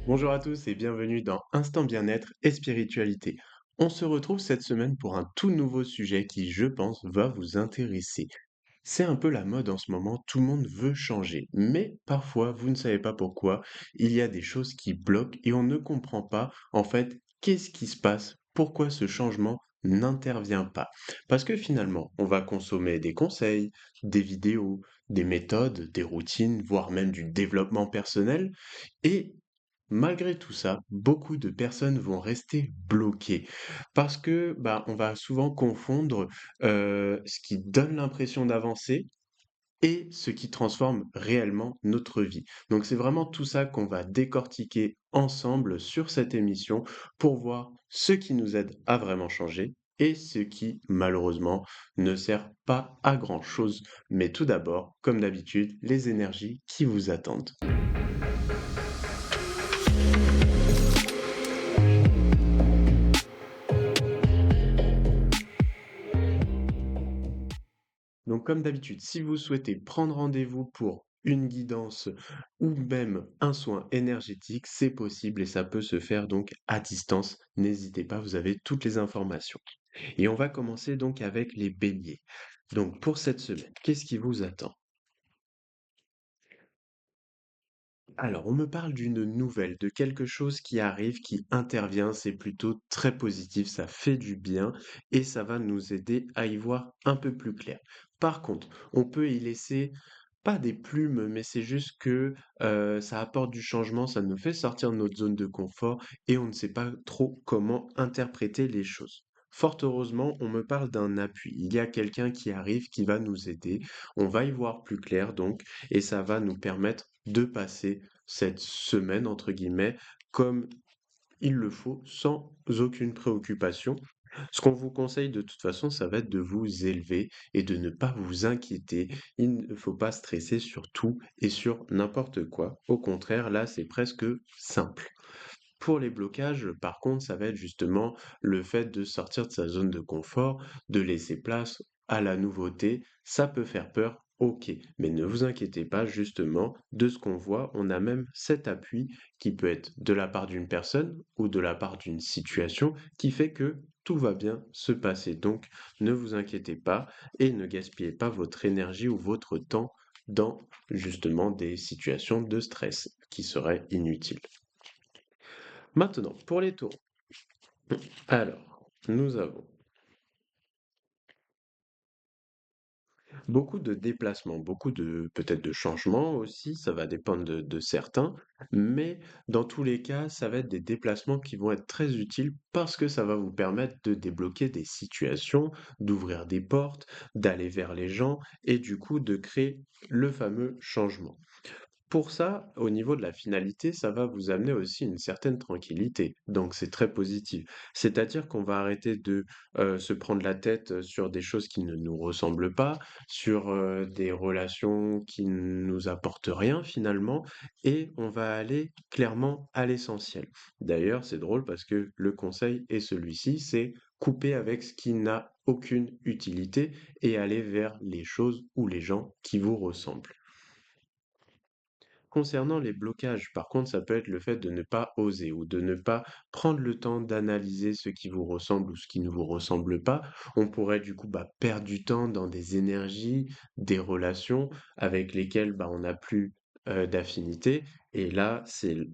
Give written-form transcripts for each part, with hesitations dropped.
Bonjour à tous et bienvenue dans Instant Bien-être et Spiritualité. On se retrouve cette semaine pour un tout nouveau sujet qui, je pense, va vous intéresser. C'est un peu la mode en ce moment, tout le monde veut changer, mais parfois, vous ne savez pas pourquoi, il y a des choses qui bloquent et on ne comprend pas, en fait, qu'est-ce qui se passe, pourquoi ce changement n'intervient pas. Parce que finalement, on va consommer des conseils, des vidéos, des méthodes, des routines, voire même du développement personnel, et malgré tout ça, beaucoup de personnes vont rester bloquées parce que, bah, on va souvent confondre, ce qui donne l'impression d'avancer et ce qui transforme réellement notre vie. Donc c'est vraiment tout ça qu'on va décortiquer ensemble sur cette émission pour voir ce qui nous aide à vraiment changer et ce qui, malheureusement, ne sert pas à grand-chose. Mais tout d'abord, comme d'habitude, les énergies qui vous attendent. Donc, comme d'habitude, si vous souhaitez prendre rendez-vous pour une guidance ou même un soin énergétique, c'est possible et ça peut se faire donc à distance. N'hésitez pas, vous avez toutes les informations. Et on va commencer donc avec les béliers. Donc, pour cette semaine, qu'est-ce qui vous attend? Alors, on me parle d'une nouvelle, de quelque chose qui arrive, qui intervient, c'est plutôt très positif, ça fait du bien et ça va nous aider à y voir un peu plus clair. Par contre, on peut y laisser pas des plumes, mais c'est juste que ça apporte du changement, ça nous fait sortir de notre zone de confort et on ne sait pas trop comment interpréter les choses. Fort heureusement, on me parle d'un appui. Il y a quelqu'un qui arrive, qui va nous aider. On va y voir plus clair donc, et ça va nous permettre de passer cette semaine, entre guillemets, comme il le faut, sans aucune préoccupation. Ce qu'on vous conseille de toute façon, ça va être de vous élever et de ne pas vous inquiéter. Il ne faut pas stresser sur tout et sur n'importe quoi. Au contraire, là, c'est presque simple. Pour les blocages, par contre, ça va être justement le fait de sortir de sa zone de confort, de laisser place à la nouveauté. Ça peut faire peur, ok, mais ne vous inquiétez pas, justement, de ce qu'on voit, on a même cet appui qui peut être de la part d'une personne ou de la part d'une situation qui fait que tout va bien se passer. Donc, ne vous inquiétez pas et ne gaspillez pas votre énergie ou votre temps dans justement des situations de stress qui seraient inutiles. Maintenant, pour les taureaux. Alors, nous avons beaucoup de déplacements, beaucoup de peut-être de changements aussi, ça va dépendre de certains, mais dans tous les cas, ça va être des déplacements qui vont être très utiles parce que ça va vous permettre de débloquer des situations, d'ouvrir des portes, d'aller vers les gens et du coup de créer le fameux changement. Pour ça, au niveau de la finalité, ça va vous amener aussi une certaine tranquillité, donc c'est très positif. C'est-à-dire qu'on va arrêter de, se prendre la tête, sur des choses qui ne nous ressemblent pas, sur, des relations qui ne nous apportent rien finalement et on va aller clairement à l'essentiel. D'ailleurs, c'est drôle parce que le conseil est celui-ci, c'est couper avec ce qui n'a aucune utilité et aller vers les choses ou les gens qui vous ressemblent. Concernant les blocages, par contre, ça peut être le fait de ne pas oser ou de ne pas prendre le temps d'analyser ce qui vous ressemble ou ce qui ne vous ressemble pas. On pourrait du coup perdre du temps dans des énergies, des relations avec lesquelles on n'a plus d'affinité. Et là, c'est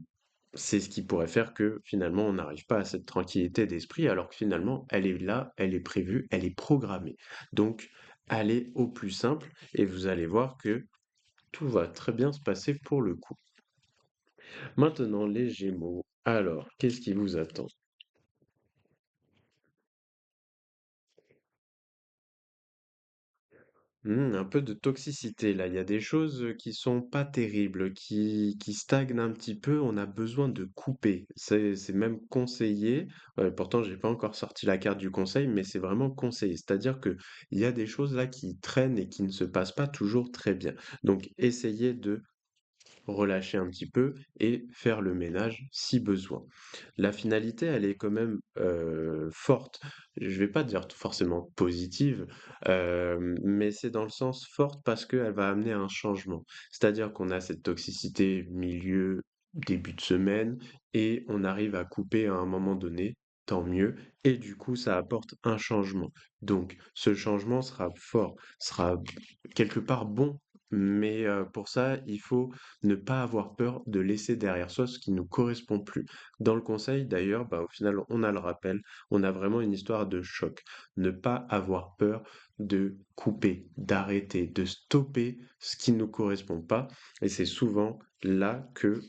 ce qui pourrait faire que finalement on n'arrive pas à cette tranquillité d'esprit alors que finalement elle est là, elle est prévue, elle est programmée. Donc allez au plus simple et vous allez voir que tout va très bien se passer pour le coup. Maintenant, les Gémeaux. Alors, qu'est-ce qui vous attend? Un peu de toxicité là. Il y a des choses qui sont pas terribles, qui stagnent un petit peu. On a besoin de couper. C'est même conseillé. Pourtant, j'ai pas encore sorti la carte du conseil, mais c'est vraiment conseillé. C'est-à-dire que il y a des choses là qui traînent et qui ne se passent pas toujours très bien. Donc, essayez de relâcher un petit peu et faire le ménage si besoin. La finalité, elle est quand même, forte. Je vais pas dire forcément positive, mais c'est dans le sens forte parce qu'elle va amener un changement. C'est-à-dire qu'on a cette toxicité milieu début de semaine et on arrive à couper à un moment donné, tant mieux. Et du coup, ça apporte un changement. Donc, ce changement sera fort, sera quelque part bon. Mais pour ça, il faut ne pas avoir peur de laisser derrière soi ce qui ne nous correspond plus. Dans le conseil, d'ailleurs, bah, au final, on a le rappel, on a vraiment une histoire de choc. Ne pas avoir peur de couper, d'arrêter, de stopper ce qui ne nous correspond pas. Et c'est souvent là que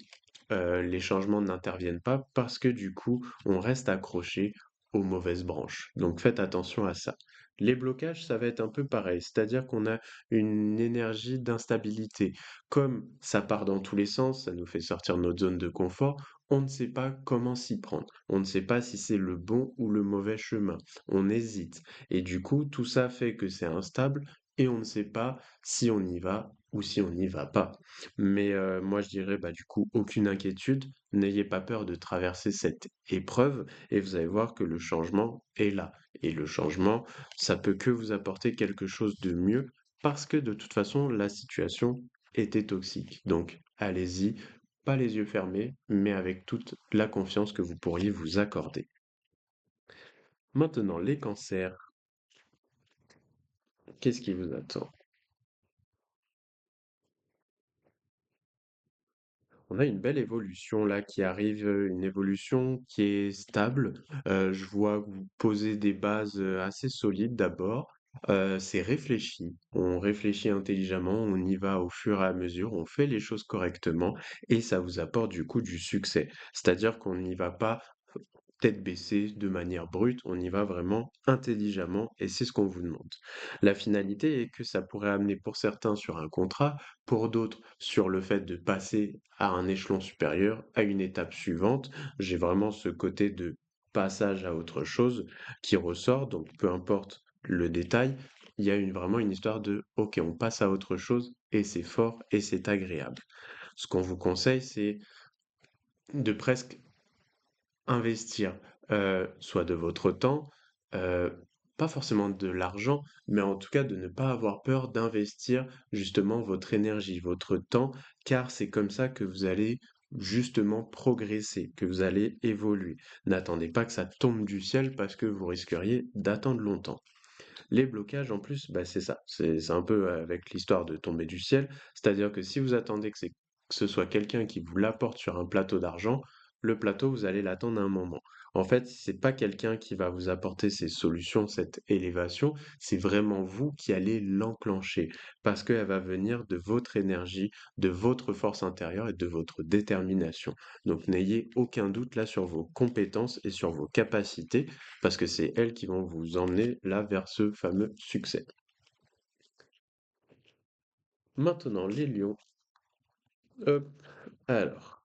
les changements n'interviennent pas parce que du coup, on reste accroché aux mauvaises branches. Donc faites attention à ça. Les blocages, ça va être un peu pareil, c'est-à-dire qu'on a une énergie d'instabilité. Comme ça part dans tous les sens, ça nous fait sortir de notre zone de confort, on ne sait pas comment s'y prendre. On ne sait pas si c'est le bon ou le mauvais chemin. On hésite. Et du coup, tout ça fait que c'est instable et on ne sait pas si on y va ou si on n'y va pas. Mais moi, je dirais, bah, du coup, aucune inquiétude, n'ayez pas peur de traverser cette épreuve et vous allez voir que le changement est là. Et le changement, ça peut que vous apporter quelque chose de mieux parce que de toute façon, la situation était toxique. Donc, allez-y, pas les yeux fermés, mais avec toute la confiance que vous pourriez vous accorder. Maintenant, les cancers, qu'est-ce qui vous attend? On a une belle évolution là qui arrive, une évolution qui est stable. Je vois que vous posez des bases, assez solides d'abord. C'est réfléchi. On réfléchit intelligemment, on y va au fur et à mesure, on fait les choses correctement et ça vous apporte du coup du succès. C'est-à-dire qu'on n'y va pas tête baissée, de manière brute, on y va vraiment intelligemment et c'est ce qu'on vous demande. La finalité est que ça pourrait amener pour certains sur un contrat, pour d'autres sur le fait de passer à un échelon supérieur, à une étape suivante. J'ai vraiment ce côté de passage à autre chose qui ressort, donc peu importe le détail, il y a vraiment une histoire de OK, on passe à autre chose et c'est fort et c'est agréable. Ce qu'on vous conseille, c'est de presque investir, soit de votre temps, heu, pas forcément de l'argent, mais en tout cas de ne pas avoir peur d'investir justement votre énergie, votre temps, car c'est comme ça que vous allez justement progresser, que vous allez évoluer. N'attendez pas que ça tombe du ciel parce que vous risqueriez d'attendre longtemps. Les blocages, en plus, bah, c'est ça. C'est un peu avec l'histoire de tomber du ciel. C'est-à-dire que si vous attendez que ce soit quelqu'un qui vous l'apporte sur un plateau d'argent, le plateau, vous allez l'attendre un moment. En fait, c'est pas quelqu'un qui va vous apporter ces solutions, cette élévation, c'est vraiment vous qui allez l'enclencher parce qu'elle va venir de votre énergie, de votre force intérieure et de votre détermination. Donc n'ayez aucun doute là sur vos compétences et sur vos capacités parce que c'est elles qui vont vous emmener là vers ce fameux succès. Maintenant, les lions. Hop, alors,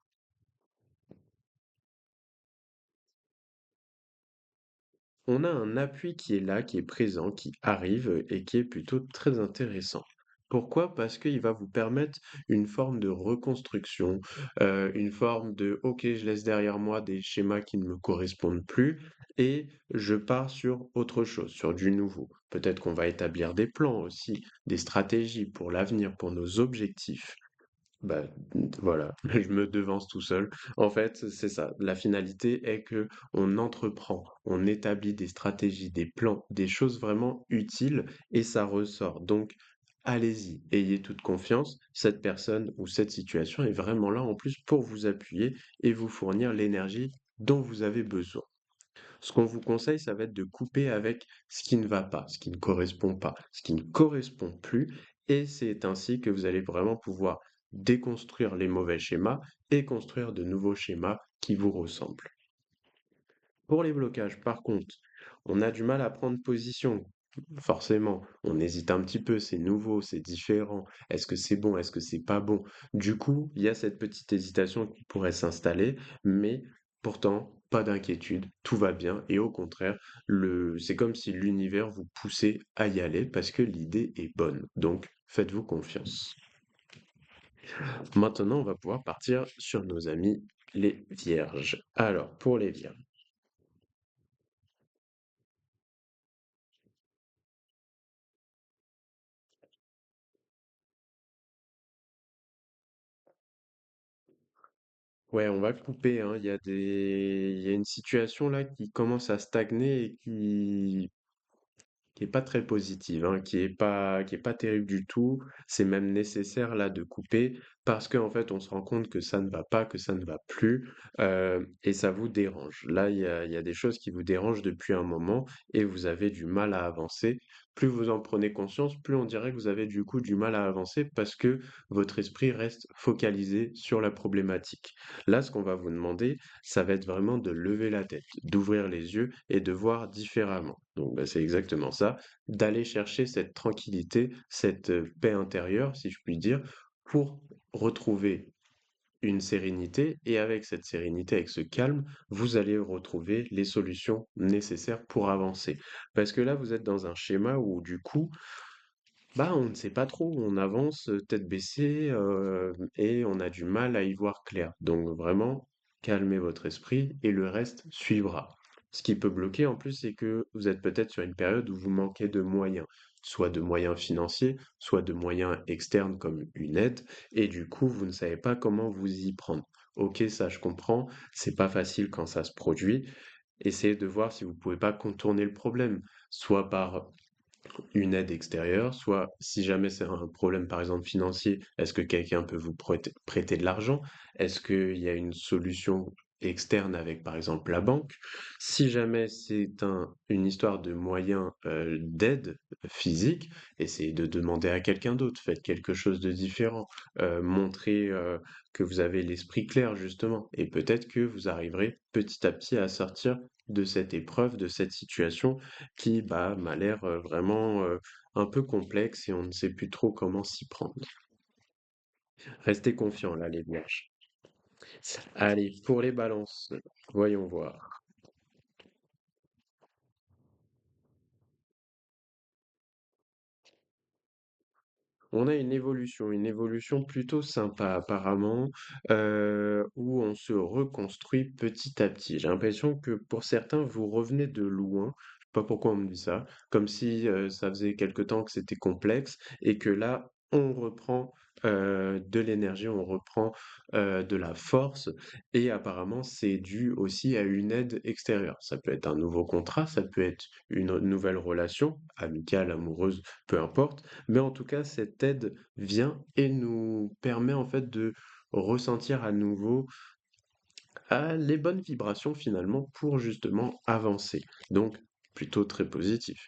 on a un appui qui est là, qui est présent, qui arrive et qui est plutôt très intéressant. Pourquoi? Parce qu'il va vous permettre une forme de reconstruction, une forme de OK, je laisse derrière moi des schémas qui ne me correspondent plus et je pars sur autre chose, sur du nouveau. Peut-être qu'on va établir des plans aussi, des stratégies pour l'avenir, pour nos objectifs. Bah, voilà, je me devance tout seul. En fait, c'est ça. La finalité est que on entreprend, on établit des stratégies, des plans, des choses vraiment utiles et ça ressort. Donc, allez-y, ayez toute confiance. Cette personne ou cette situation est vraiment là en plus pour vous appuyer et vous fournir l'énergie dont vous avez besoin. Ce qu'on vous conseille, ça va être de couper avec ce qui ne va pas, ce qui ne correspond pas, ce qui ne correspond plus, et c'est ainsi que vous allez vraiment pouvoir déconstruire les mauvais schémas et construire de nouveaux schémas qui vous ressemblent. Pour les blocages, par contre, on a du mal à prendre position. Forcément, on hésite un petit peu, c'est nouveau, c'est différent. Est-ce que c'est bon, est-ce que c'est pas bon? Du coup, il y a cette petite hésitation qui pourrait s'installer, mais pourtant, pas d'inquiétude, tout va bien. Et au contraire, c'est comme si l'univers vous poussait à y aller parce que l'idée est bonne. Donc, faites-vous confiance. Maintenant, on va pouvoir partir sur nos amis les vierges. Alors, pour les vierges. Ouais, on va couper, hein. Il y a une situation là qui commence à stagner et qui est pas très positive, hein, qui est pas terrible du tout. C'est même nécessaire là de couper parce qu'en fait on se rend compte que ça ne va pas, que ça ne va plus, et ça vous dérange. Là, il y a des choses qui vous dérangent depuis un moment et vous avez du mal à avancer. Plus vous en prenez conscience, plus on dirait que vous avez du coup du mal à avancer parce que votre esprit reste focalisé sur la problématique. Là, ce qu'on va vous demander, ça va être vraiment de lever la tête, d'ouvrir les yeux et de voir différemment. Donc, bah, c'est exactement ça, d'aller chercher cette tranquillité, cette paix intérieure, si je puis dire, pour retrouver une sérénité. Et avec cette sérénité, avec ce calme, vous allez retrouver les solutions nécessaires pour avancer. Parce que là, vous êtes dans un schéma où, du coup, bah, on ne sait pas trop, on avance tête baissée et on a du mal à y voir clair. Donc vraiment, calmez votre esprit et le reste suivra. Ce qui peut bloquer en plus, c'est que vous êtes peut-être sur une période où vous manquez de moyens, soit de moyens financiers, soit de moyens externes comme une aide, et du coup, vous ne savez pas comment vous y prendre. Ok, ça je comprends, c'est pas facile quand ça se produit. Essayez de voir si vous pouvez pas contourner le problème, soit par une aide extérieure, soit si jamais c'est un problème par exemple financier, est-ce que quelqu'un peut vous prêter de l'argent? Est-ce qu'il y a une solution externe avec par exemple la banque? Si jamais c'est une histoire de moyens d'aide physique, essayez de demander à quelqu'un d'autre, faites quelque chose de différent, montrez que vous avez l'esprit clair justement, et peut-être que vous arriverez petit à petit à sortir de cette épreuve, de cette situation qui, bah, m'a l'air, vraiment, un peu complexe et on ne sait plus trop comment s'y prendre. Restez confiants là, les vierges. Allez, pour les balances, voyons voir. On a une évolution plutôt sympa apparemment, où on se reconstruit petit à petit. J'ai l'impression que pour certains, vous revenez de loin. Je sais pas pourquoi on me dit ça. Comme si ça faisait quelque temps que c'était complexe et que là, on reprend de l'énergie, on reprend de la force. Et apparemment, c'est dû aussi à une aide extérieure. Ça peut être un nouveau contrat, ça peut être une nouvelle relation, amicale, amoureuse, peu importe, mais en tout cas, cette aide vient et nous permet en fait de ressentir à nouveau les bonnes vibrations finalement pour justement avancer. Donc, plutôt très positif.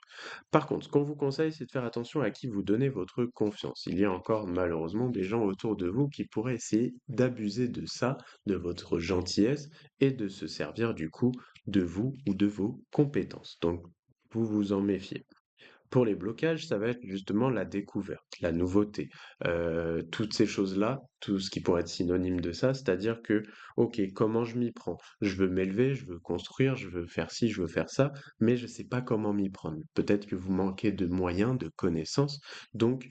Par contre, ce qu'on vous conseille, c'est de faire attention à qui vous donnez votre confiance. Il y a encore malheureusement des gens autour de vous qui pourraient essayer d'abuser de ça, de votre gentillesse, et de se servir du coup de vous ou de vos compétences. Donc, vous vous en méfiez. Pour les blocages, ça va être justement la découverte, la nouveauté, toutes ces choses-là, tout ce qui pourrait être synonyme de ça, c'est-à-dire que, OK, comment je m'y prends? Je veux m'élever, je veux construire, je veux faire ci, je veux faire ça, mais je ne sais pas comment m'y prendre. Peut-être que vous manquez de moyens, de connaissances, donc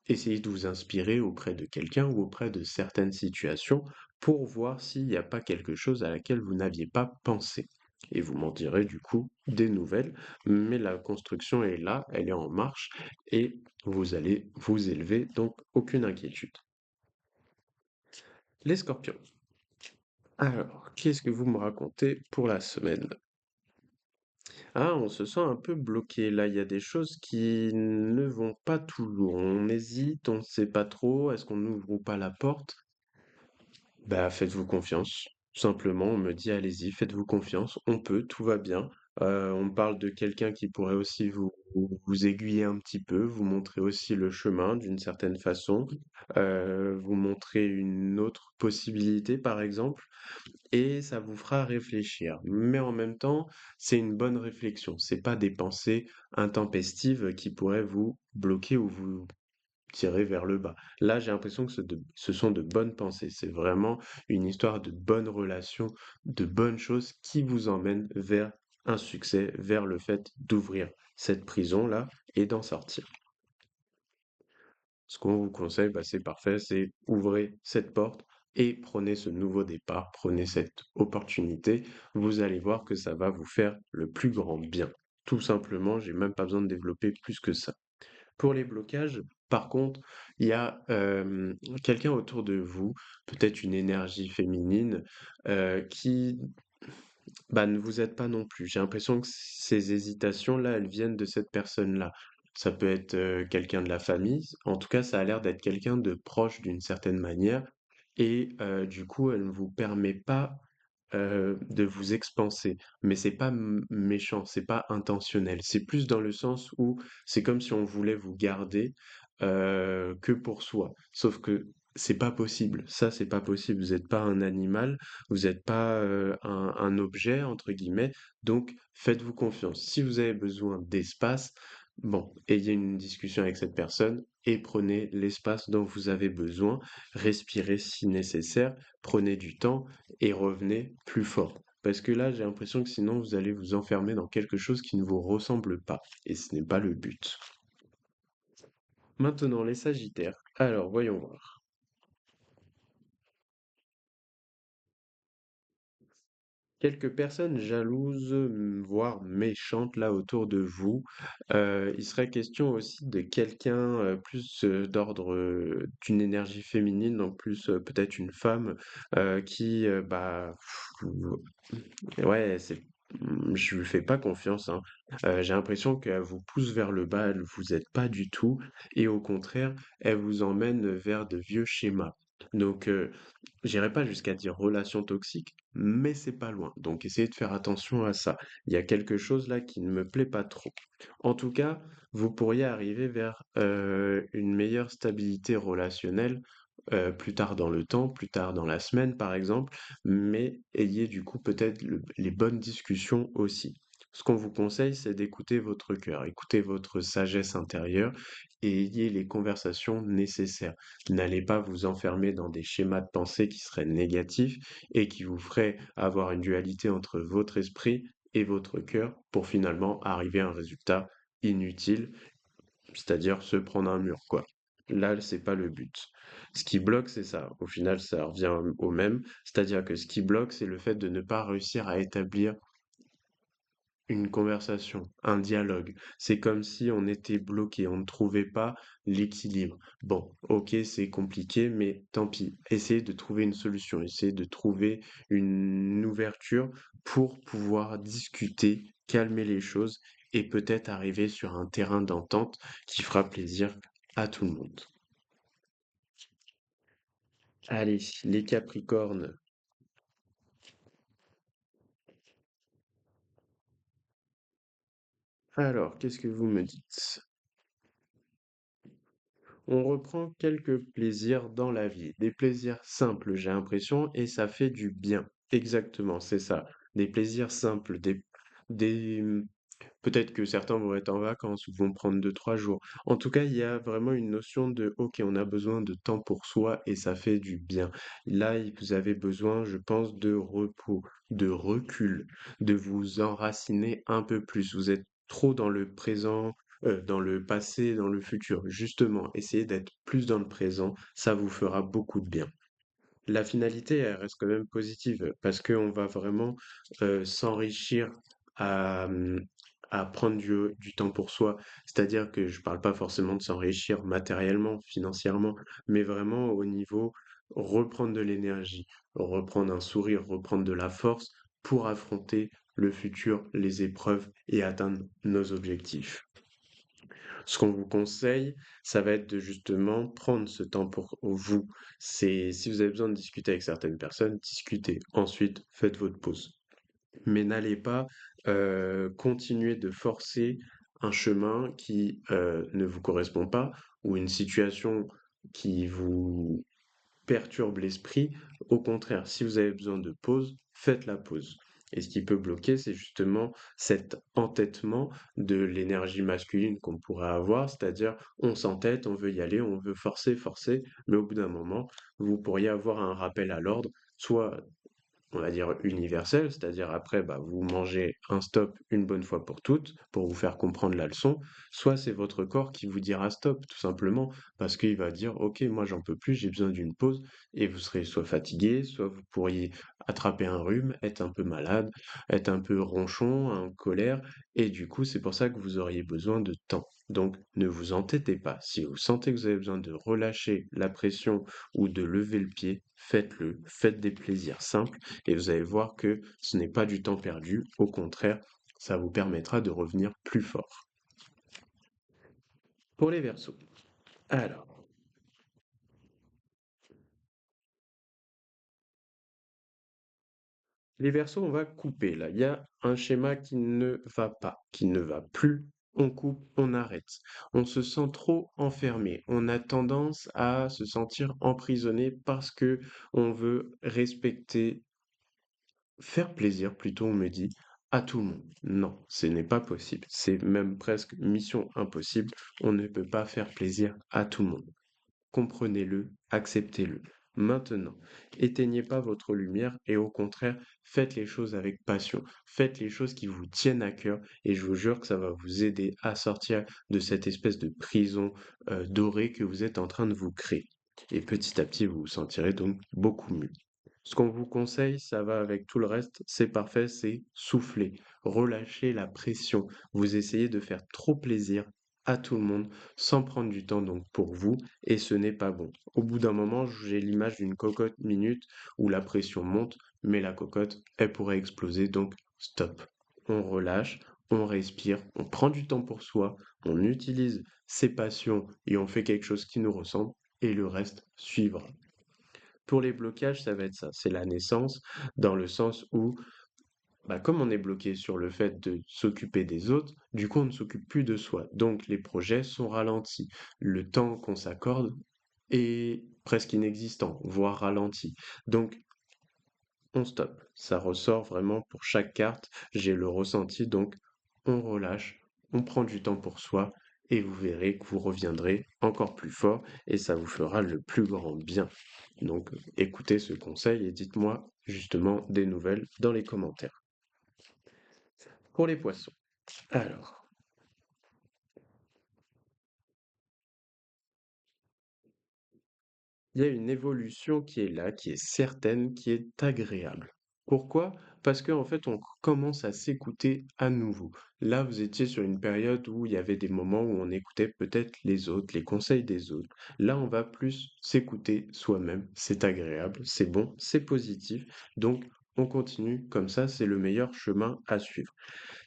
essayez de vous inspirer auprès de quelqu'un ou auprès de certaines situations pour voir s'il n'y a pas quelque chose à laquelle vous n'aviez pas pensé. Et vous m'en direz du coup des nouvelles, mais la construction est là, elle est en marche et vous allez vous élever, donc aucune inquiétude. Les scorpions. Alors, qu'est-ce que vous me racontez pour la semaine? Ah, on se sent un peu bloqué là, il y a des choses qui ne vont pas toujours. On hésite, on ne sait pas trop, est-ce qu'on ouvre ou pas la porte? Bah, faites-vous confiance. Simplement, on me dit: «Allez-y, faites-vous confiance, on peut, tout va bien». On me parle de quelqu'un qui pourrait aussi vous aiguiller un petit peu, vous montrer aussi le chemin d'une certaine façon, vous montrer une autre possibilité, par exemple, et ça vous fera réfléchir. Mais en même temps, c'est une bonne réflexion. C'est pas des pensées intempestives qui pourraient vous bloquer ou vous tirer vers le bas. Là, j'ai l'impression que ce sont de bonnes pensées. C'est vraiment une histoire de bonnes relations, de bonnes choses qui vous emmènent vers un succès, vers le fait d'ouvrir cette prison-là et d'en sortir. Ce qu'on vous conseille, bah, c'est parfait, c'est ouvrez cette porte et prenez ce nouveau départ, prenez cette opportunité. Vous allez voir que ça va vous faire le plus grand bien. Tout simplement, j'ai même pas besoin de développer plus que ça. Pour les blocages, Par contre, il y a quelqu'un autour de vous, peut-être une énergie féminine, qui bah, ne vous aide pas non plus. J'ai l'impression que ces hésitations-là, elles viennent de cette personne-là. Ça peut être quelqu'un de la famille, en tout cas, ça a l'air d'être quelqu'un de proche d'une certaine manière, et du coup, elle ne vous permet pas de vous expanser. Mais c'est pas méchant, c'est pas intentionnel. C'est plus dans le sens où c'est comme si on voulait vous garder que pour soi. Sauf que c'est pas possible. Ça, c'est pas possible. Vous n'êtes pas un animal, vous n'êtes pas un objet, entre guillemets. Donc, faites-vous confiance. Si vous avez besoin d'espace, bon, ayez une discussion avec cette personne et prenez l'espace dont vous avez besoin. Respirez si nécessaire, prenez du temps et revenez plus fort. Parce que là, j'ai l'impression que sinon, vous allez vous enfermer dans quelque chose qui ne vous ressemble pas. Et ce n'est pas le but. Maintenant, les Sagittaires. Alors, voyons voir. Quelques personnes jalouses, voire méchantes là autour de vous. Il serait question aussi de quelqu'un plus d'ordre d'une énergie féminine, donc plus peut-être une femme qui, bah, ouais, je lui fais pas confiance, hein. J'ai l'impression qu'elle vous pousse vers le bas, elle vous aide pas du tout, et au contraire, elle vous emmène vers de vieux schémas. Donc, j'irai pas jusqu'à dire relation toxique, mais c'est pas loin. Donc essayez de faire attention à ça. Il y a quelque chose là qui ne me plaît pas trop. En tout cas, vous pourriez arriver vers une meilleure stabilité relationnelle plus tard dans le temps, plus tard dans la semaine par exemple, mais ayez du coup peut-être les bonnes discussions aussi. Ce qu'on vous conseille, c'est d'écouter votre cœur, écoutez votre sagesse intérieure et ayez les conversations nécessaires. N'allez pas vous enfermer dans des schémas de pensée qui seraient négatifs et qui vous feraient avoir une dualité entre votre esprit et votre cœur pour finalement arriver à un résultat inutile, c'est-à-dire se prendre un mur, quoi. Là, c'est pas le but. Ce qui bloque, c'est ça. Au final, ça revient au même. C'est-à-dire que ce qui bloque, c'est le fait de ne pas réussir à établir une conversation, un dialogue. C'est comme si on était bloqué, on ne trouvait pas l'équilibre. Bon, ok, c'est compliqué, mais tant pis. Essayez de trouver une solution, essayez de trouver une ouverture pour pouvoir discuter, calmer les choses et peut-être arriver sur un terrain d'entente qui fera plaisir à tout le monde. Allez, les Capricornes. Alors, qu'est-ce que vous me dites? On reprend quelques plaisirs dans la vie, des plaisirs simples, j'ai l'impression, et ça fait du bien. Exactement, c'est ça. Des plaisirs simples, des, peut-être que certains vont être en vacances ou vont prendre 2, 3 jours. En tout cas, il y a vraiment une notion de, OK, on a besoin de temps pour soi et ça fait du bien. Là, vous avez besoin, je pense, de repos, de recul, de vous enraciner un peu plus. Vous êtes trop dans le présent, dans le passé, dans le futur. Justement, essayez d'être plus dans le présent, ça vous fera beaucoup de bien. La finalité, elle reste quand même positive parce qu'on va vraiment s'enrichir à, à prendre du temps pour soi. C'est-à-dire que je parle pas forcément de s'enrichir matériellement, financièrement, mais vraiment au niveau reprendre de l'énergie, reprendre un sourire, reprendre de la force pour affronter le futur, les épreuves et atteindre nos objectifs. Ce qu'on vous conseille, ça va être de justement prendre ce temps pour vous. C'est si vous avez besoin de discuter avec certaines personnes, discutez. Ensuite, faites votre pause. Mais n'allez pas continuer de forcer un chemin qui ne vous correspond pas ou une situation qui vous perturbe l'esprit. Au contraire, si vous avez besoin de pause, faites la pause. Et ce qui peut bloquer, c'est justement cet entêtement de l'énergie masculine qu'on pourrait avoir, c'est-à-dire on s'entête, on veut y aller, on veut forcer, forcer, mais au bout d'un moment, vous pourriez avoir un rappel à l'ordre, soit on va dire, universel, c'est-à-dire après, bah, vous mangez un stop une bonne fois pour toutes, pour vous faire comprendre la leçon, soit c'est votre corps qui vous dira stop, tout simplement, parce qu'il va dire, OK, moi j'en peux plus, j'ai besoin d'une pause, et vous serez soit fatigué, soit vous pourriez attraper un rhume, être un peu malade, être un peu ronchon, en colère, et du coup, c'est pour ça que vous auriez besoin de temps. Donc, ne vous entêtez pas. Si vous sentez que vous avez besoin de relâcher la pression ou de lever le pied, faites-le, faites des plaisirs simples et vous allez voir que ce n'est pas du temps perdu, au contraire, ça vous permettra de revenir plus fort. Pour les Verseaux. Alors, les Verseaux, on va couper là. Il y a un schéma qui ne va pas, qui ne va plus. On coupe, on arrête. On se sent trop enfermé. On a tendance à se sentir emprisonné parce que on veut respecter, faire plaisir plutôt, on me dit, à tout le monde. Non, ce n'est pas possible. C'est même presque mission impossible. On ne peut pas faire plaisir à tout le monde. Comprenez-le, acceptez-le. Maintenant, éteignez pas votre lumière et au contraire, faites les choses avec passion. Faites les choses qui vous tiennent à cœur et je vous jure que ça va vous aider à sortir de cette espèce de prison dorée que vous êtes en train de vous créer. Et petit à petit, vous vous sentirez donc beaucoup mieux. Ce qu'on vous conseille, ça va avec tout le reste, c'est parfait, c'est souffler, relâcher la pression. Vous essayez de faire trop plaisir à tout le monde sans prendre du temps donc pour vous et ce n'est pas bon. Au bout d'un moment, j'ai l'image d'une cocotte minute où la pression monte, mais la cocotte, elle pourrait exploser donc stop. On relâche, on respire, on prend du temps pour soi, on utilise ses passions et on fait quelque chose qui nous ressemble et le reste suivra. Pour les blocages, ça va être ça, c'est la naissance, dans le sens où, bah, comme on est bloqué sur le fait de s'occuper des autres, du coup, on ne s'occupe plus de soi. Donc, les projets sont ralentis. Le temps qu'on s'accorde est presque inexistant, voire ralenti. Donc, on stoppe. Ça ressort vraiment pour chaque carte. J'ai le ressenti, donc on relâche, on prend du temps pour soi et vous verrez que vous reviendrez encore plus fort et ça vous fera le plus grand bien. Donc écoutez ce conseil et dites-moi justement des nouvelles dans les commentaires. Pour les poissons. Alors, il y a une évolution qui est là, qui est certaine, qui est agréable. Pourquoi? Parce qu'en fait, on commence à s'écouter à nouveau. Là, vous étiez sur une période où il y avait des moments où on écoutait peut-être les autres, les conseils des autres. Là, on va plus s'écouter soi-même. C'est agréable, c'est bon, c'est positif. Donc, on continue comme ça, c'est le meilleur chemin à suivre.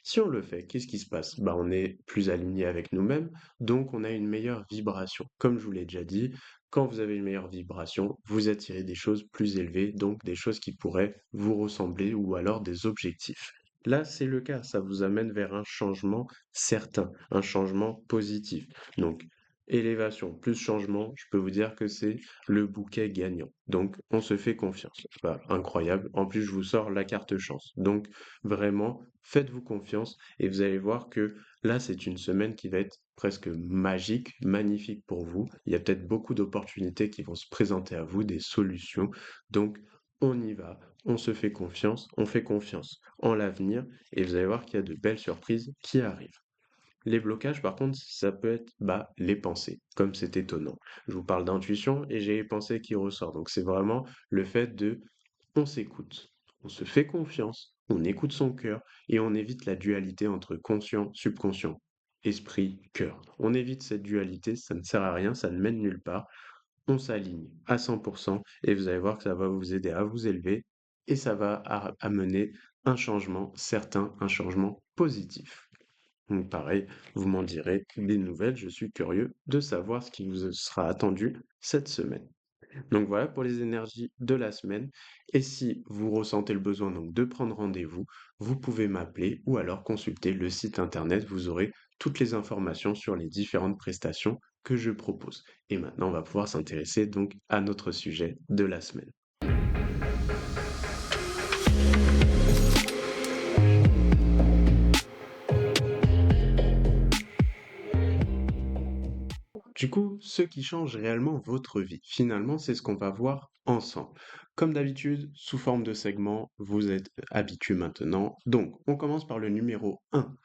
Si on le fait, qu'est-ce qui se passe? Bah, on est plus aligné avec nous-mêmes, donc on a une meilleure vibration. Comme je vous l'ai déjà dit, quand vous avez une meilleure vibration, vous attirez des choses plus élevées, donc des choses qui pourraient vous ressembler ou alors des objectifs. Là, c'est le cas, ça vous amène vers un changement certain, un changement positif. Donc, élévation plus changement, je peux vous dire que c'est le bouquet gagnant. Donc, on se fait confiance. Bah, incroyable. En plus, je vous sors la carte chance. Donc, vraiment, faites-vous confiance et vous allez voir que là, c'est une semaine qui va être presque magique, magnifique pour vous. Il y a peut-être beaucoup d'opportunités qui vont se présenter à vous, des solutions. Donc, on y va, on se fait confiance, on fait confiance en l'avenir et vous allez voir qu'il y a de belles surprises qui arrivent. Les blocages, par contre, ça peut être bah, les pensées, comme c'est étonnant. Je vous parle d'intuition et j'ai les pensées qui ressortent. Donc, c'est vraiment le fait de on s'écoute, on se fait confiance, on écoute son cœur et on évite la dualité entre conscient, subconscient, esprit, cœur. On évite cette dualité, ça ne sert à rien, ça ne mène nulle part. On s'aligne à 100% et vous allez voir que ça va vous aider à vous élever et ça va amener un changement certain, un changement positif. Donc pareil, vous m'en direz des nouvelles, je suis curieux de savoir ce qui vous sera attendu cette semaine. Donc voilà pour les énergies de la semaine. Et si vous ressentez le besoin donc de prendre rendez-vous, vous pouvez m'appeler ou alors consulter le site internet. Vous aurez toutes les informations sur les différentes prestations que je propose. Et maintenant, on va pouvoir s'intéresser donc à notre sujet de la semaine. Du coup, ce qui change réellement votre vie, finalement, c'est ce qu'on va voir ensemble. Comme d'habitude, sous forme de segments, vous êtes habitués maintenant. Donc, on commence par le numéro 1.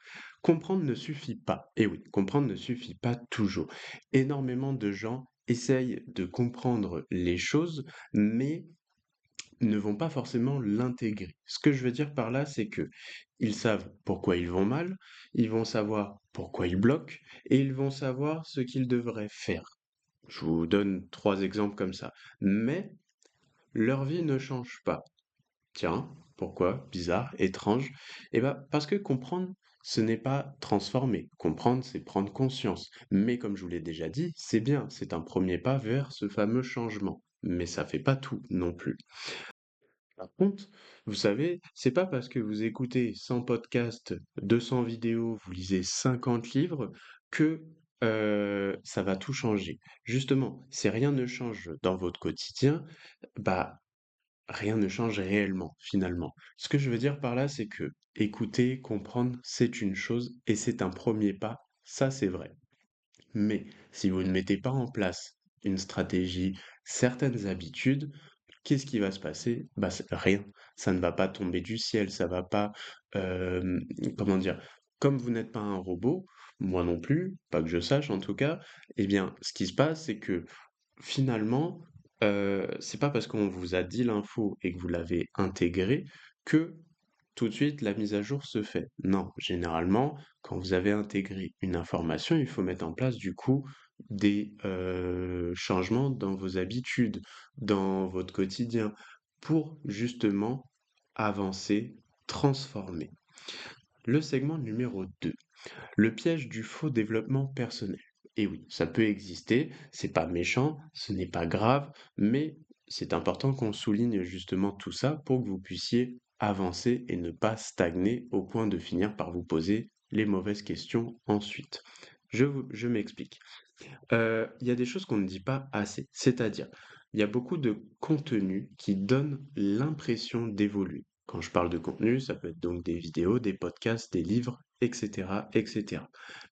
Comprendre ne suffit pas. Et oui, comprendre ne suffit pas toujours. Énormément de gens essayent de comprendre les choses, mais ne vont pas forcément l'intégrer. Ce que je veux dire par là, c'est que ils savent pourquoi ils vont mal, ils vont savoir pourquoi ils bloquent, et ils vont savoir ce qu'ils devraient faire. Je vous donne trois exemples comme ça. Mais leur vie ne change pas. Tiens, pourquoi? Bizarre, étrange. Eh ben, parce que comprendre, ce n'est pas transformer. Comprendre, c'est prendre conscience. Mais comme je vous l'ai déjà dit, c'est bien, c'est un premier pas vers ce fameux changement. Mais ça fait pas tout non plus. Par contre, vous savez, c'est pas parce que vous écoutez 100 podcasts, 200 vidéos, vous lisez 50 livres que ça va tout changer. Justement, si rien ne change dans votre quotidien, bah rien ne change réellement, finalement. Ce que je veux dire par là, c'est que écouter, comprendre, c'est une chose et c'est un premier pas, ça c'est vrai. Mais si vous ne mettez pas en place une stratégie, certaines habitudes, qu'est-ce qui va se passer? Bah, rien. Ça ne va pas tomber du ciel, ça va pas, euh, comment dire, comme vous n'êtes pas un robot, moi non plus, pas que je sache en tout cas, eh bien, ce qui se passe, c'est que finalement, c'est pas parce qu'on vous a dit l'info et que vous l'avez intégrée que tout de suite la mise à jour se fait. Non, généralement, quand vous avez intégré une information, il faut mettre en place du coup des changements dans vos habitudes, dans votre quotidien, pour justement avancer, transformer. Le segment numéro 2. Le piège du faux développement personnel. Et oui, ça peut exister, c'est pas méchant, ce n'est pas grave, mais c'est important qu'on souligne justement tout ça pour que vous puissiez avancer et ne pas stagner au point de finir par vous poser les mauvaises questions ensuite. Je m'explique. Il y a des choses qu'on ne dit pas assez, c'est-à-dire, il y a beaucoup de contenus qui donnent l'impression d'évoluer. Quand je parle de contenu, ça peut être donc des vidéos, des podcasts, des livres, etc., etc.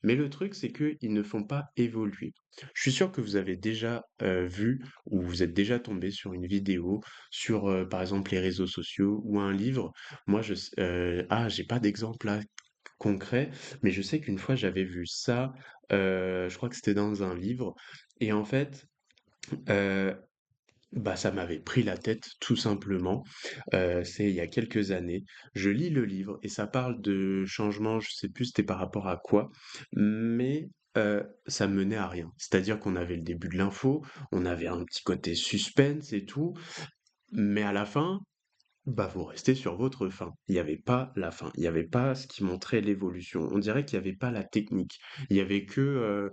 Mais le truc, c'est qu'ils ne font pas évoluer. Je suis sûr que vous avez déjà vu ou vous êtes déjà tombé sur une vidéo sur, par exemple, les réseaux sociaux ou un livre. Moi, j'ai pas d'exemple là concret, mais je sais qu'une fois j'avais vu ça, je crois que c'était dans un livre et en fait, heu, bah, ça m'avait pris la tête tout simplement. C'est il y a quelques années. Je lis le livre et ça parle de changements, je sais plus c'était par rapport à quoi, mais ça menait à rien. C'est-à-dire qu'on avait le début de l'info, on avait un petit côté suspense et tout, mais à la fin, bah, vous restez sur votre fin. Il n'y avait pas la fin. Il n'y avait pas ce qui montrait l'évolution. On dirait qu'il n'y avait pas la technique. Il y avait que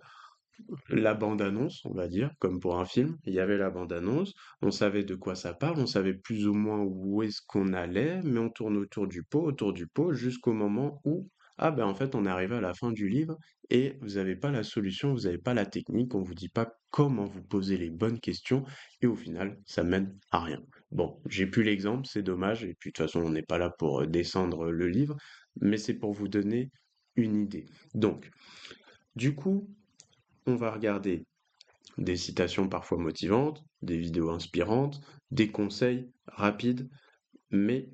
la bande-annonce, on va dire, comme pour un film. Il y avait la bande-annonce. On savait de quoi ça parle. On savait plus ou moins où est-ce qu'on allait, mais on tourne autour du pot, jusqu'au moment où, ah ben en fait, on est arrivé à la fin du livre et vous n'avez pas la solution, vous n'avez pas la technique, on vous dit pas comment vous poser les bonnes questions et au final, ça mène à rien. Bon, j'ai plus l'exemple, c'est dommage, et puis de toute façon, on n'est pas là pour descendre le livre, mais c'est pour vous donner une idée. Donc, du coup, on va regarder des citations parfois motivantes, des vidéos inspirantes, des conseils rapides, mais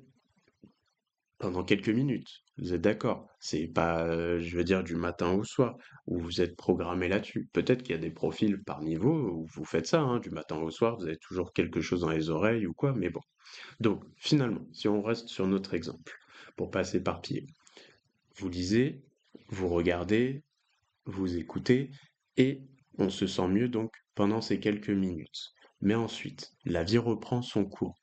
pendant quelques minutes. Vous êtes d'accord? C'est pas, je veux dire, du matin au soir, où vous êtes programmé là-dessus. Peut-être qu'il y a des profils parmi vous où vous faites ça, hein, du matin au soir, vous avez toujours quelque chose dans les oreilles ou quoi, mais bon. Donc, finalement, si on reste sur notre exemple, pour pas s'éparpiller, vous lisez, vous regardez, vous écoutez, et on se sent mieux donc pendant ces quelques minutes. Mais ensuite, la vie reprend son cours,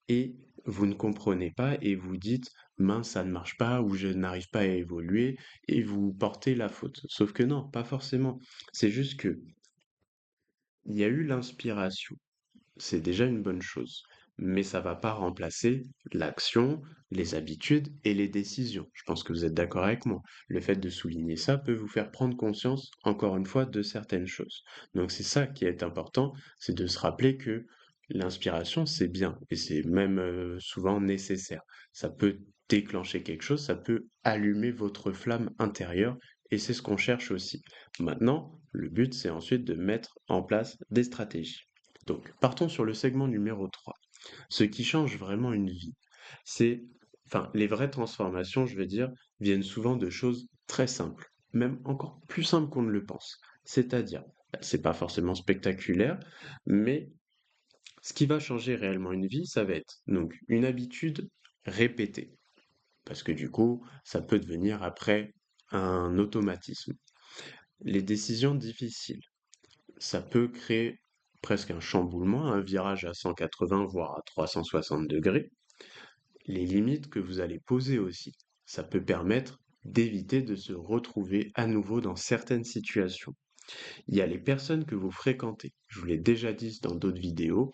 et vous ne comprenez pas, et vous dites, mince, ça ne marche pas, ou je n'arrive pas à évoluer, et vous portez la faute. Sauf que non, pas forcément. C'est juste que il y a eu l'inspiration. C'est déjà une bonne chose. Mais ça va pas remplacer l'action, les habitudes et les décisions. Je pense que vous êtes d'accord avec moi. Le fait de souligner ça peut vous faire prendre conscience, encore une fois, de certaines choses. Donc c'est ça qui est important, c'est de se rappeler que l'inspiration, c'est bien et c'est même souvent nécessaire. Ça peut déclencher quelque chose, ça peut allumer votre flamme intérieure et c'est ce qu'on cherche aussi. Maintenant, le but, c'est ensuite de mettre en place des stratégies. Donc, partons sur le segment numéro 3. Ce qui change vraiment une vie, c'est, enfin, les vraies transformations, je vais dire, viennent souvent de choses très simples, même encore plus simples qu'on ne le pense. C'est-à-dire, c'est pas forcément spectaculaire, mais ce qui va changer réellement une vie, ça va être donc une habitude répétée, parce que du coup, ça peut devenir après un automatisme. Les décisions difficiles, ça peut créer presque un chamboulement, un virage à 180 voire à 360 degrés. Les limites que vous allez poser aussi, ça peut permettre d'éviter de se retrouver à nouveau dans certaines situations. Il y a les personnes que vous fréquentez. Je vous l'ai déjà dit dans d'autres vidéos.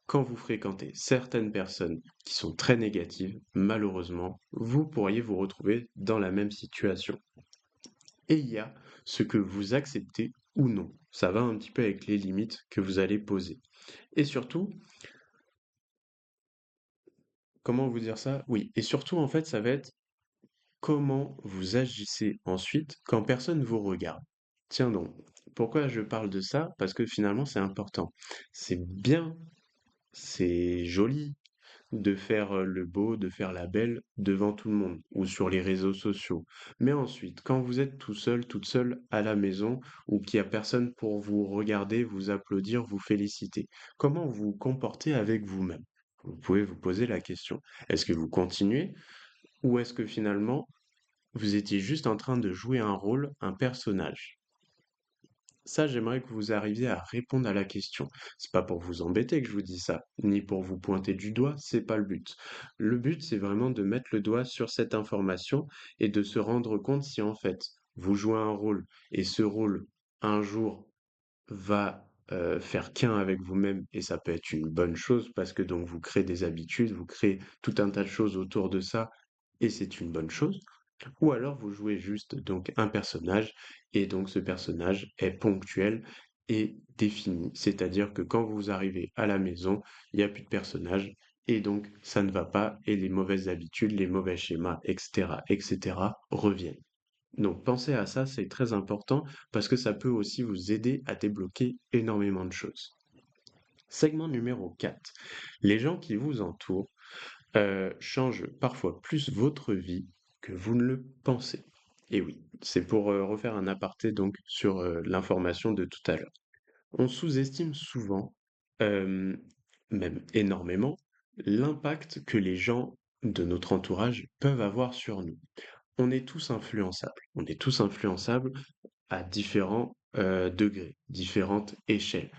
Quand vous fréquentez certaines personnes qui sont très négatives, malheureusement, vous pourriez vous retrouver dans la même situation. Et il y a ce que vous acceptez ou non. Ça va un petit peu avec les limites que vous allez poser. Et surtout, comment vous dire ça? Oui, et surtout, en fait, ça va être comment vous agissez ensuite quand personne vous regarde. Tiens donc, pourquoi je parle de ça? Parce que finalement, c'est important. C'est bien, c'est joli de faire le beau, de faire la belle devant tout le monde ou sur les réseaux sociaux. Mais ensuite, quand vous êtes tout seul, toute seule à la maison ou qu'il n'y a personne pour vous regarder, vous applaudir, vous féliciter, comment vous vous comportez avec vous-même? Vous pouvez vous poser la question. Est-ce que vous continuez ou est-ce que finalement vous étiez juste en train de jouer un rôle, un personnage? Ça, j'aimerais que vous arriviez à répondre à la question. C'est pas pour vous embêter que je vous dis ça, ni pour vous pointer du doigt, c'est pas le but. Le but, c'est vraiment de mettre le doigt sur cette information et de se rendre compte si en fait vous jouez un rôle et ce rôle, un jour, va faire qu'un avec vous-même et ça peut être une bonne chose parce que donc vous créez des habitudes, vous créez tout un tas de choses autour de ça et c'est une bonne chose. Ou alors vous jouez juste donc un personnage et donc ce personnage est ponctuel et défini. C'est-à-dire que quand vous arrivez à la maison, il n'y a plus de personnage et donc ça ne va pas et les mauvaises habitudes, les mauvais schémas, etc., etc. reviennent. Donc pensez à ça, c'est très important parce que ça peut aussi vous aider à débloquer énormément de choses. Segment numéro 4. Les gens qui vous entourent change parfois plus votre vie que vous ne le pensez. Et oui, c'est pour refaire un aparté donc sur l'information de tout à l'heure. On sous-estime souvent, euh, même énormément, l'impact que les gens de notre entourage peuvent avoir sur nous. On est tous influençables. On est tous influençables à différents degrés, différentes échelles.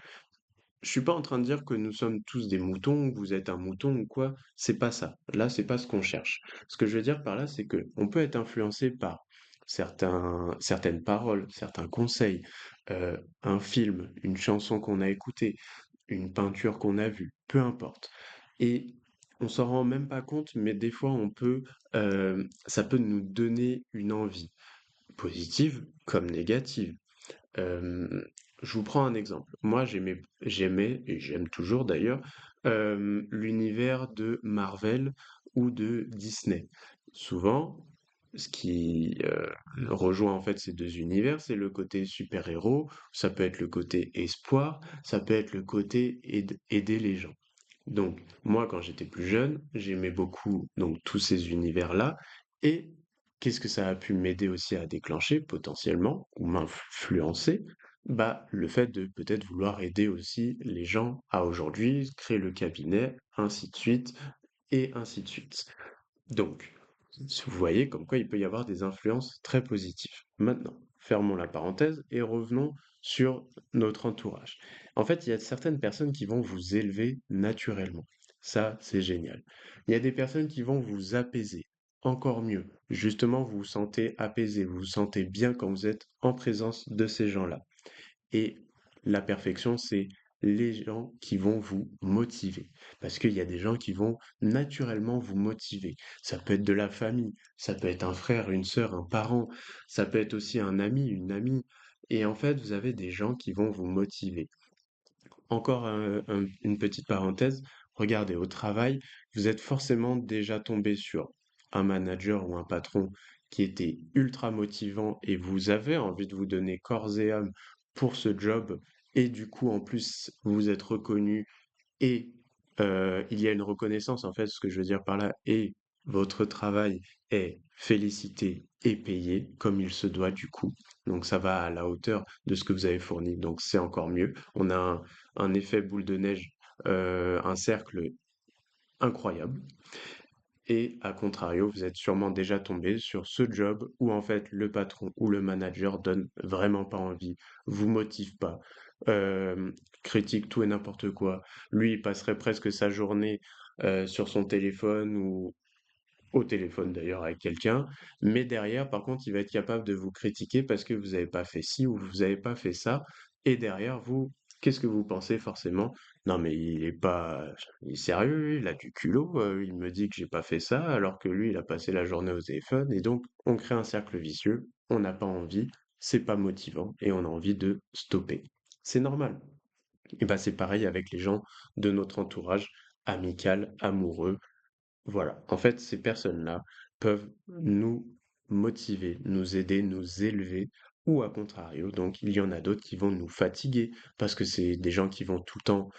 Je suis pas en train de dire que nous sommes tous des moutons, que vous êtes un mouton ou quoi, c'est pas ça. Là, c'est pas ce qu'on cherche. Ce que je veux dire par là, c'est que on peut être influencé par certaines paroles, certains conseils, un film, une chanson qu'on a écoutée, une peinture qu'on a vue, peu importe. Et on s'en rend même pas compte, mais des fois, ça peut nous donner une envie, positive comme négative. Je vous prends un exemple. Moi, j'aimais et j'aime toujours d'ailleurs, l'univers de Marvel ou de Disney. Souvent, ce qui, rejoint en fait ces 2 univers, c'est le côté super-héros, ça peut être le côté espoir, ça peut être le côté aider les gens. Donc, moi, quand j'étais plus jeune, j'aimais beaucoup donc tous ces univers-là. Et qu'est-ce que ça a pu m'aider aussi à déclencher potentiellement ou m'influencer? Bah, le fait de peut-être vouloir aider aussi les gens à aujourd'hui créer le cabinet, ainsi de suite et ainsi de suite. Donc, vous voyez comme quoi il peut y avoir des influences très positives. Maintenant, fermons la parenthèse et revenons sur notre entourage. En fait, il y a certaines personnes qui vont vous élever naturellement. Ça, c'est génial. Il y a des personnes qui vont vous apaiser. Encore mieux. Justement, vous vous sentez apaisé, vous vous sentez bien quand vous êtes en présence de ces gens-là. Et la perfection, c'est les gens qui vont vous motiver. Parce qu'il y a des gens qui vont naturellement vous motiver. Ça peut être de la famille, ça peut être un frère, une sœur, un parent, ça peut être aussi un ami, une amie. Et en fait, vous avez des gens qui vont vous motiver. Encore une petite parenthèse, regardez, au travail, vous êtes forcément déjà tombé sur un manager ou un patron qui était ultra motivant et vous avez envie de vous donner corps et âme pour ce job et du coup, en plus, vous êtes reconnu et il y a une reconnaissance, en fait, ce que je veux dire par là, et votre travail est félicité et payé comme il se doit du coup. Donc ça va à la hauteur de ce que vous avez fourni, donc c'est encore mieux. On a un effet boule de neige, un cercle incroyable. Et à contrario, vous êtes sûrement déjà tombé sur ce job où en fait le patron ou le manager donne vraiment pas envie, vous motive pas, euh, critique tout et n'importe quoi. Lui, il passerait presque sa journée sur son téléphone ou au téléphone d'ailleurs avec quelqu'un, mais derrière, par contre, il va être capable de vous critiquer parce que vous n'avez pas fait ci ou vous n'avez pas fait ça, et derrière, vous, qu'est-ce que vous pensez forcément? Non, mais il est sérieux, lui, il a du culot, il me dit que j'ai pas fait ça, alors que lui, il a passé la journée au téléphone, et donc on crée un cercle vicieux, on n'a pas envie, c'est pas motivant, et on a envie de stopper. C'est normal. Et ben c'est pareil avec les gens de notre entourage, amical, amoureux, voilà, en fait, ces personnes-là peuvent nous motiver, nous aider, nous élever, ou à contrario, donc il y en a d'autres qui vont nous fatiguer, parce que c'est des gens qui vont tout le temps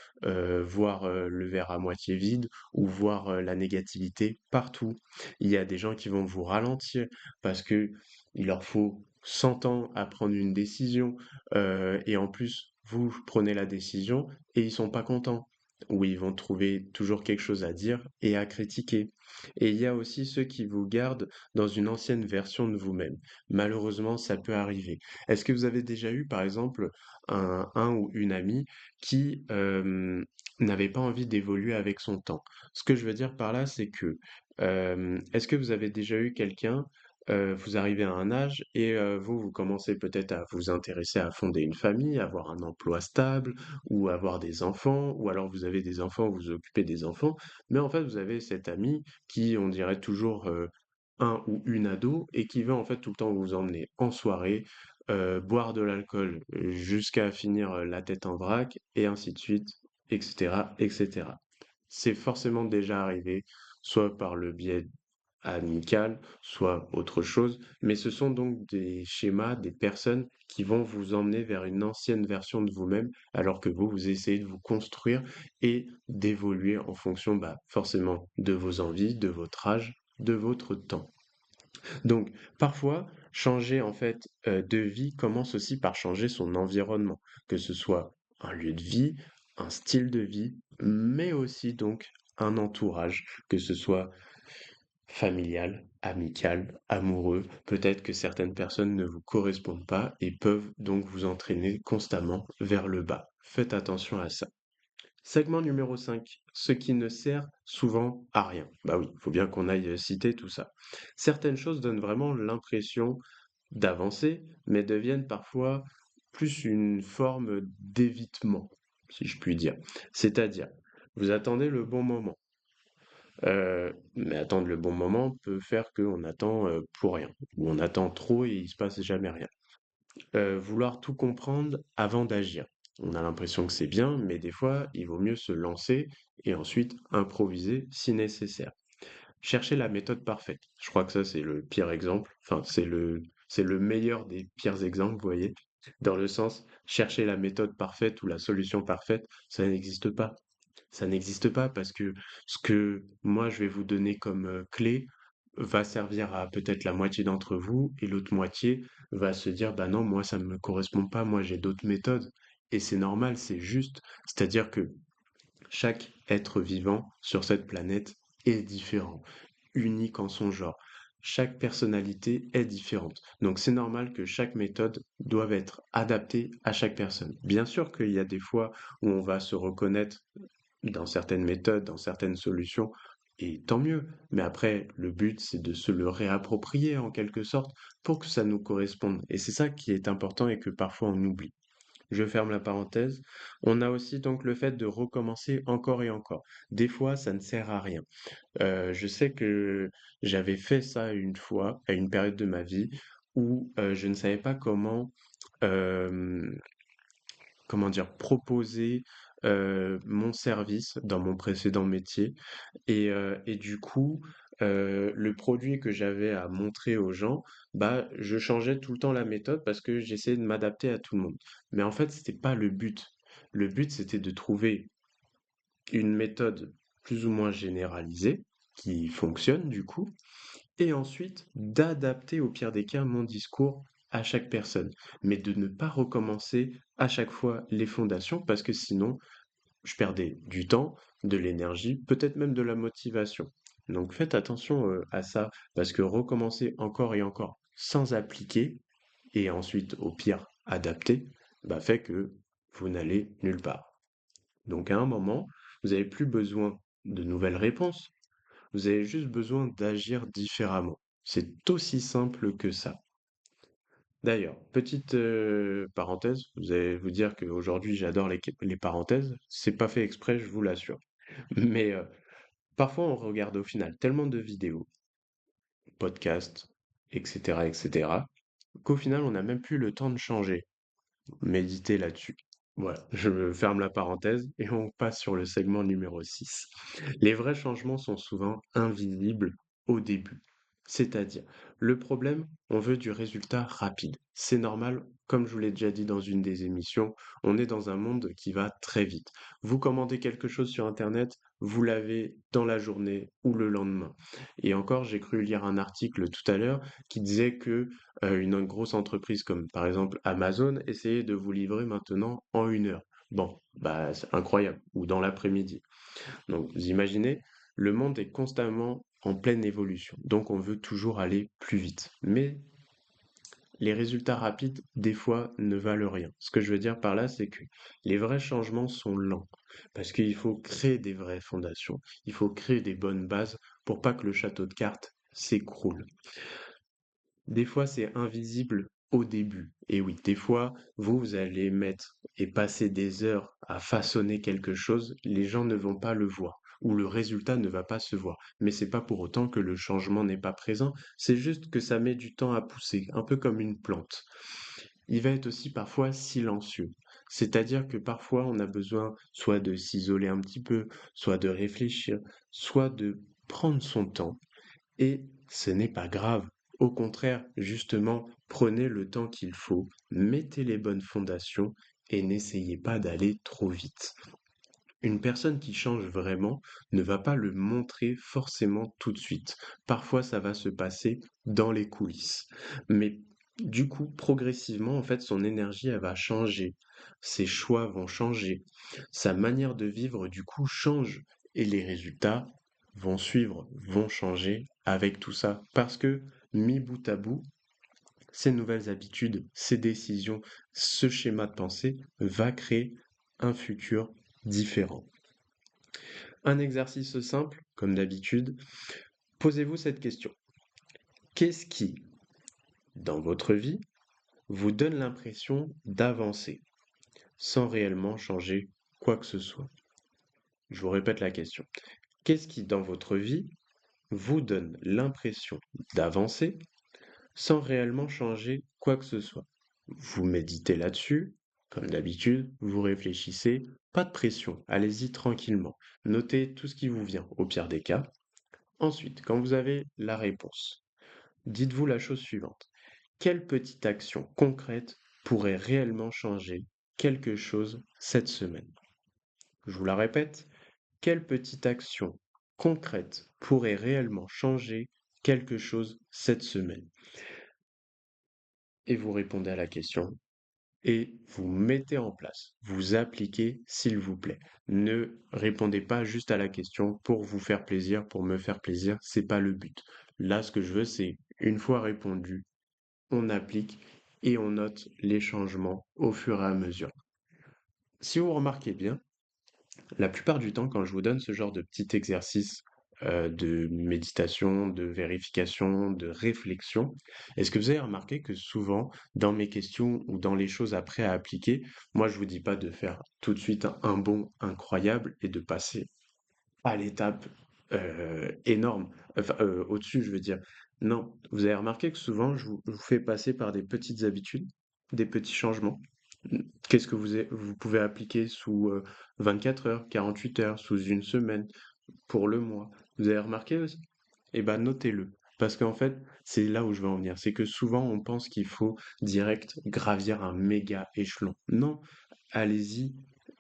voir le verre à moitié vide ou voir la négativité partout. Il y a des gens qui vont vous ralentir, parce que il leur faut 100 ans à prendre une décision, et en plus, vous prenez la décision et ils sont pas contents où ils vont trouver toujours quelque chose à dire et à critiquer. Et il y a aussi ceux qui vous gardent dans une ancienne version de vous-même. Malheureusement, ça peut arriver. Est-ce que vous avez déjà eu, par exemple, un ou une amie qui n'avait pas envie d'évoluer avec son temps? Ce que je veux dire par là, c'est que est-ce que vous avez déjà eu quelqu'un, vous arrivez à un âge et vous commencez peut-être à vous intéresser à fonder une famille, avoir un emploi stable, ou avoir des enfants, ou alors vous avez des enfants, vous vous occupez des enfants, mais en fait vous avez cet ami qui, on dirait toujours un ou une ado, et qui veut en fait tout le temps vous emmener en soirée, boire de l'alcool jusqu'à finir la tête en vrac, et ainsi de suite, etc., etc. C'est forcément déjà arrivé, soit par le biais amical, soit autre chose, mais ce sont donc des schémas, des personnes qui vont vous emmener vers une ancienne version de vous-même, alors que vous, vous essayez de vous construire et d'évoluer en fonction, bah, forcément, de vos envies, de votre âge, de votre temps. Donc, parfois, changer en fait de vie commence aussi par changer son environnement, que ce soit un lieu de vie, un style de vie, mais aussi donc un entourage, que ce soit familial, amical, amoureux. Peut-être que certaines personnes ne vous correspondent pas et peuvent donc vous entraîner constamment vers le bas. Faites attention à ça. Segment numéro 5, ce qui ne sert souvent à rien. Bah oui, il faut bien qu'on aille citer tout ça. Certaines choses donnent vraiment l'impression d'avancer, mais deviennent parfois plus une forme d'évitement, si je puis dire. C'est-à-dire, vous attendez le bon moment. Mais attendre le bon moment peut faire qu'on attend pour rien, ou on attend trop et il se passe jamais rien. Vouloir tout comprendre avant d'agir. On a l'impression que c'est bien, mais des fois, il vaut mieux se lancer et ensuite improviser si nécessaire. Chercher la méthode parfaite. Je crois que ça, c'est le pire exemple. Enfin, c'est le meilleur des pires exemples, vous voyez. Dans le sens, chercher la méthode parfaite ou la solution parfaite, ça n'existe pas. Ça n'existe pas parce que ce que moi je vais vous donner comme clé va servir à peut-être la moitié d'entre vous et l'autre moitié va se dire bah non, moi ça ne me correspond pas, moi j'ai d'autres méthodes. Et c'est normal, c'est juste. C'est-à-dire que chaque être vivant sur cette planète est différent, unique en son genre. Chaque personnalité est différente. Donc c'est normal que chaque méthode doive être adaptée à chaque personne. Bien sûr qu'il y a des fois où on va se reconnaître dans certaines méthodes, dans certaines solutions, et tant mieux. Mais après, le but, c'est de se le réapproprier en quelque sorte pour que ça nous corresponde. Et c'est ça qui est important et que parfois on oublie. Je ferme la parenthèse. On a aussi donc le fait de recommencer encore et encore. Des fois, ça ne sert à rien. Je sais que j'avais fait ça une fois, à une période de ma vie, où je ne savais pas euh, comment dire, proposer mon service dans mon précédent métier. Et du coup, le produit que j'avais à montrer aux gens, bah, je changeais tout le temps la méthode parce que j'essayais de m'adapter à tout le monde. Mais en fait, c'était pas le but. Le but, c'était de trouver une méthode plus ou moins généralisée qui fonctionne du coup, et ensuite d'adapter au pire des cas mon discours à chaque personne, mais de ne pas recommencer à chaque fois les fondations parce que sinon je perdais du temps, de l'énergie, peut-être même de la motivation. Donc faites attention à ça, parce que recommencer encore et encore sans appliquer, et ensuite au pire adapter, bah, fait que vous n'allez nulle part. Donc à un moment, vous n'avez plus besoin de nouvelles réponses, vous avez juste besoin d'agir différemment. C'est aussi simple que ça. D'ailleurs, petite parenthèse, vous allez vous dire qu'aujourd'hui j'adore les parenthèses, c'est pas fait exprès, je vous l'assure. Mais parfois, on regarde au final tellement de vidéos, podcasts, etc., qu'au final, on n'a même plus le temps de changer. Méditez là-dessus. Voilà, je ferme la parenthèse et on passe sur le segment numéro 6. Les vrais changements sont souvent invisibles au début. C'est-à-dire, le problème, on veut du résultat rapide. C'est normal, comme je vous l'ai déjà dit dans une des émissions, on est dans un monde qui va très vite. Vous commandez quelque chose sur Internet, vous l'avez dans la journée ou le lendemain. Et encore, j'ai cru lire un article tout à l'heure qui disait que une grosse entreprise comme par exemple Amazon essayait de vous livrer maintenant en 1 heure. Bon, bah c'est incroyable. Ou dans l'après-midi. Donc vous imaginez, le monde est constamment en pleine évolution. Donc on veut toujours aller plus vite. Mais les résultats rapides, des fois, ne valent rien. Ce que je veux dire par là, c'est que les vrais changements sont lents. Parce qu'il faut créer des vraies fondations. Il faut créer des bonnes bases pour pas que le château de cartes s'écroule. Des fois, c'est invisible au début. Et oui, des fois, vous allez mettre et passer des heures à façonner quelque chose, les gens ne vont pas le voir, ou le résultat ne va pas se voir. Mais c'est pas pour autant que le changement n'est pas présent, c'est juste que ça met du temps à pousser, un peu comme une plante. Il va être aussi parfois silencieux. C'est-à-dire que parfois on a besoin soit de s'isoler un petit peu, soit de réfléchir, soit de prendre son temps et ce n'est pas grave. Au contraire, justement, prenez le temps qu'il faut, mettez les bonnes fondations et n'essayez pas d'aller trop vite. Une personne qui change vraiment ne va pas le montrer forcément tout de suite. Parfois, ça va se passer dans les coulisses. Mais du coup, progressivement, en fait, son énergie, elle va changer. Ses choix vont changer. Sa manière de vivre, du coup, change. Et les résultats vont suivre, vont changer avec tout ça. Parce que, mis bout à bout, ces nouvelles habitudes, ces décisions, ce schéma de pensée va créer un futur différent. Un exercice simple, comme d'habitude, posez-vous cette question. Qu'est-ce qui, dans votre vie, vous donne l'impression d'avancer sans réellement changer quoi que ce soit? Je vous répète la question. Qu'est-ce qui, dans votre vie, vous donne l'impression d'avancer sans réellement changer quoi que ce soit? Vous méditez là-dessus, comme d'habitude, vous réfléchissez, pas de pression, allez-y tranquillement. Notez tout ce qui vous vient, au pire des cas. Ensuite, quand vous avez la réponse, dites-vous la chose suivante. Quelle petite action concrète pourrait réellement changer quelque chose cette semaine? Je vous la répète. Quelle petite action concrète pourrait réellement changer quelque chose cette semaine? Et vous répondez à la question et vous mettez en place, vous appliquez s'il vous plaît. Ne répondez pas juste à la question pour vous faire plaisir, pour me faire plaisir, c'est pas le but. Là, ce que je veux, c'est une fois répondu, on applique et on note les changements au fur et à mesure. Si vous remarquez bien, la plupart du temps, quand je vous donne ce genre de petit exercice de méditation, de vérification, de réflexion, est-ce que vous avez remarqué que souvent, dans mes questions ou dans les choses après à appliquer, moi, je vous dis pas de faire tout de suite un bond incroyable et de passer à l'étape énorme, enfin, au-dessus, je veux dire. Non, vous avez remarqué que souvent, je vous fais passer par des petites habitudes, des petits changements. Qu'est-ce que vous pouvez appliquer sous 24 heures, 48 heures, sous une semaine, pour le mois? Vous avez remarqué aussi? Eh ben, notez-le. Parce qu'en fait, c'est là où je veux en venir. C'est que souvent, on pense qu'il faut direct gravir un méga échelon. Non, allez-y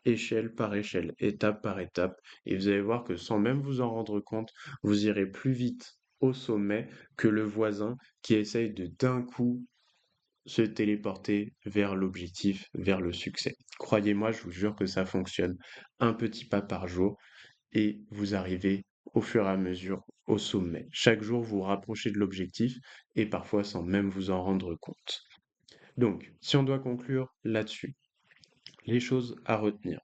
échelle par échelle, étape par étape, et vous allez voir que sans même vous en rendre compte, vous irez plus vite au sommet que le voisin qui essaye de d'un coup se téléporter vers l'objectif, vers le succès. Croyez-moi, je vous jure que ça fonctionne. Un petit pas par jour et vous arrivez au fur et à mesure au sommet. Chaque jour, vous vous rapprochez de l'objectif et parfois sans même vous en rendre compte. Donc, si on doit conclure là-dessus, les choses à retenir.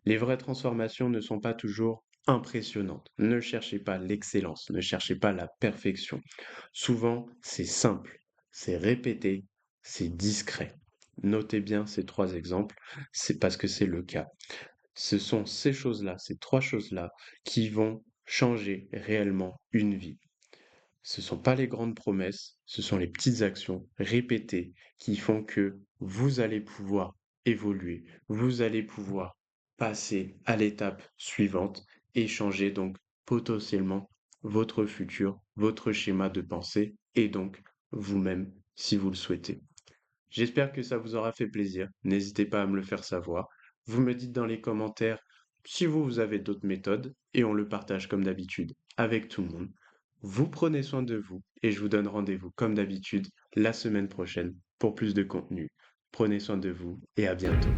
Les vraies transformations ne sont pas toujours impressionnantes. Ne cherchez pas l'excellence, ne cherchez pas la perfection. Souvent, c'est simple, c'est répété, c'est discret. Notez bien ces trois exemples, c'est parce que c'est le cas. Ce sont ces choses-là, ces trois choses-là, qui vont changer réellement une vie. Ce ne sont pas les grandes promesses, ce sont les petites actions répétées qui font que vous allez pouvoir évoluer, vous allez pouvoir passer à l'étape suivante et changer donc potentiellement votre futur, votre schéma de pensée et donc vous-même si vous le souhaitez. J'espère que ça vous aura fait plaisir. N'hésitez pas à me le faire savoir. Vous me dites dans les commentaires si vous avez d'autres méthodes et on le partage comme d'habitude avec tout le monde. Vous prenez soin de vous et je vous donne rendez-vous comme d'habitude la semaine prochaine pour plus de contenu. Prenez soin de vous et à bientôt.